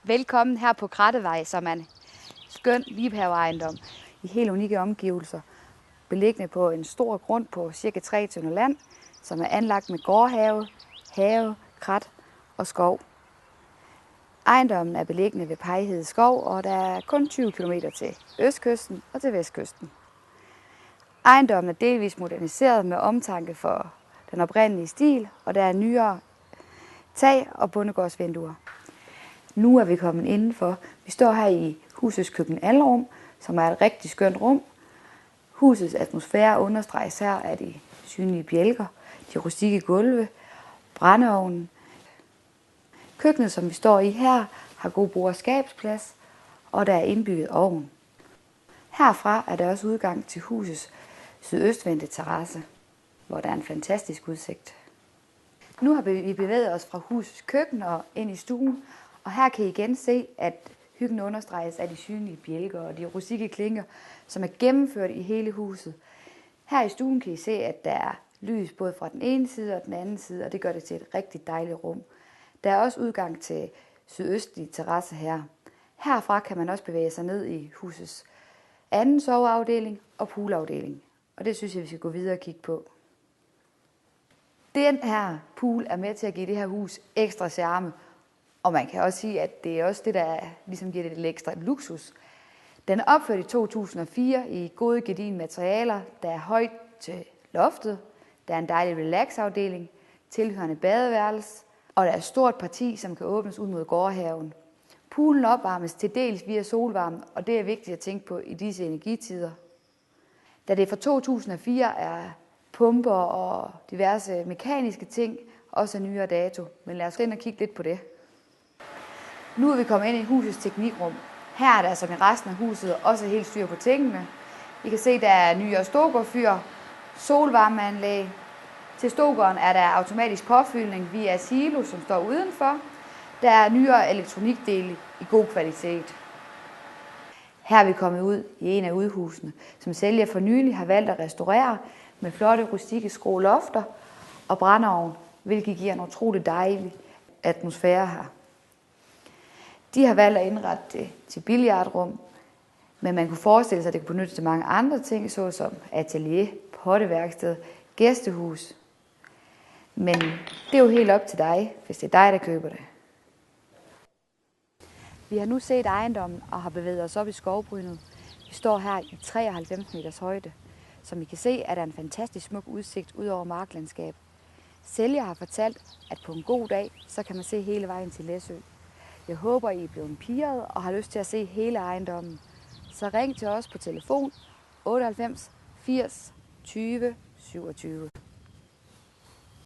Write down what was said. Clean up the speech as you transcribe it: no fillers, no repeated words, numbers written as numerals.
Velkommen her på Krattevej, som er en skøn liebhaverejendom i helt unikke omgivelser, beliggende på en stor grund på ca. 3 tønder land, som er anlagt med gårdhave, have, krat og skov. Ejendommen er beliggende ved Pajhede Skov, og der er kun 20 km til østkysten og til vestkysten. Ejendommen er delvis moderniseret med omtanke for den oprindelige stil, og der er nyere tag og bondegårdsvinduer. Nu er vi kommet indenfor. Vi står her i husets køkkenalrum, som er et rigtig skønt rum. Husets atmosfære understreges her af de synlige bjælker, de rustikke gulve, brændeovnen. Køkkenet, som vi står i her, har god bord- og skabsplads, og der er indbygget ovn. Herfra er der også udgang til husets sydøstvendte terrasse, hvor der er en fantastisk udsigt. Nu har vi bevæget os fra husets køkken og ind i stuen, og her kan I igen se, at hyggen understreges af de synlige bjælker og de rustikke klinker, som er gennemført i hele huset. Her i stuen kan I se, at der er lys både fra den ene side og den anden side, og det gør det til et rigtig dejligt rum. Der er også udgang til sydøstlige terrasse her. Herfra kan man også bevæge sig ned i husets anden soveafdeling og poolafdeling, og det synes jeg, vi skal gå videre og kigge på. Den her pool er med til at give det her hus ekstra charme, og man kan også sige, at det er også det, der ligesom giver det lidt ekstra luksus. Den er opført i 2004 i gode gedigne materialer. Der er højt til loftet. Der er en dejlig relaxafdeling, tilhørende badeværelse, og der er et stort parti, som kan åbnes ud mod gårdhaven. Poolen opvarmes til dels via solvarme, og det er vigtigt at tænke på i disse energitider. Da det fra 2004 er pumper og diverse mekaniske ting, også af nyere dato. Men lad os ind og kigge lidt på det. Nu er vi kommet ind i husets teknikrum. Her er der som i resten af huset også helt styr på tingene. I kan se, at der er nyere stågårdfyr, solvarmeanlæg. Til stågården er der automatisk påfyldning via silo, som står udenfor. Der er nyere elektronikdele i god kvalitet. Her er vi kommet ud i en af udhusene, som sælger for nylig har valgt at restaurere med flotte rustikke skrålofter og brændeovn, hvilket giver en utrolig dejlig atmosfære her. De har valgt at indrette det til billiardrum, men man kunne forestille sig, at det kunne benyttes til mange andre ting, såsom atelier, potteværksted, gæstehus. Men det er jo helt op til dig, hvis det er dig, der køber det. Vi har nu set ejendommen og har bevæget os op i skovbrynet. Vi står her i 93 meters højde. Som I kan se, er der en fantastisk smuk udsigt ud over marklandskab. Sælger har fortalt, at på en god dag, så kan man se hele vejen til Læsø. Jeg håber, I er blevet pirret og har lyst til at se hele ejendommen. Så ring til os på telefon 98 80 20 27.